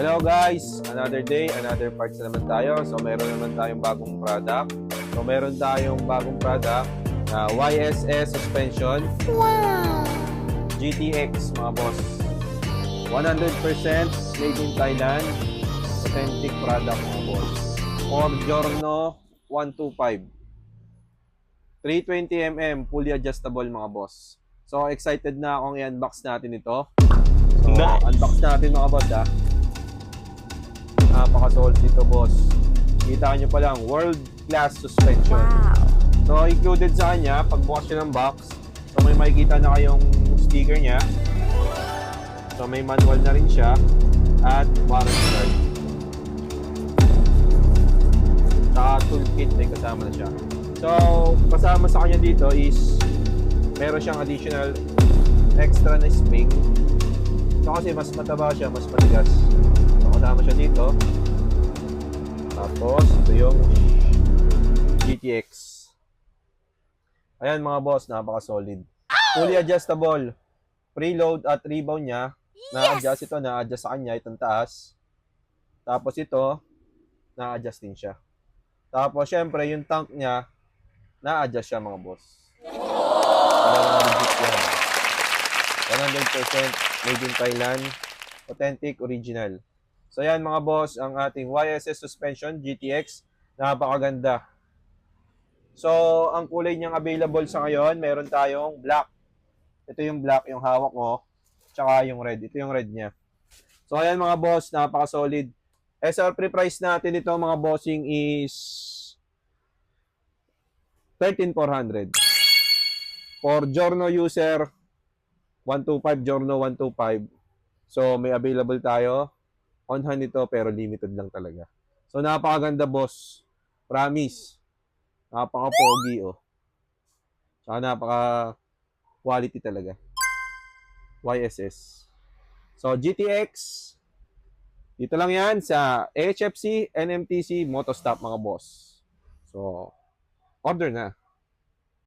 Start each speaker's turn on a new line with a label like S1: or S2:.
S1: Hello guys! Another day, another parts na naman tayo. So meron naman tayong bagong product. So meron tayong bagong product na YSS suspension.
S2: Wow!
S1: GTX mga boss. 100% made in Thailand. Authentic product mga boss. For Giorno 125. 320mm fully adjustable mga boss. So excited na akong i-unbox natin ito. So unbox natin mga boss ha. Napaka-solid dito boss. Kita nyo pa lang, world class suspension.
S2: Wow!
S1: So included sa kanya, pagbukas nyo ng box, so may makikita na kayong sticker nya. So may manual na rin siya at warranty card. Saka toolkit may kasama na siya. So kasama sa kanya dito is meron siyang additional extra na spring. So kasi mas mataba siya, mas matigas. So kasama siya dito. Tapos ito yung GTX. Ayan mga boss, napaka-solid. Fully adjustable. Preload at rebound niya. Na-adjust ito, na-adjust sa kanya itong taas. Tapos ito, na-adjust din siya. Tapos syempre yung tank niya, na-adjust siya mga boss. Legit yan. 100% made in Thailand. Authentic, original. So yan mga boss, ang ating YSS suspension GTX. Napakaganda. So ang kulay niyang available sa ngayon, meron tayong black. Ito yung black, yung hawak mo. Tsaka yung red. Ito yung red niya. So ayan mga boss, napaka-solid. SRP price natin ito mga bossing is 13,400. For Giorno user, 125, Giorno 125. So may available tayo. On hand ito pero limited lang talaga. So napakaganda boss. Promise. Napaka-pogi oh. Saka napaka-quality talaga. YSS. So GTX. Dito lang yan sa HFC NMTC Motostop mga boss. So order na.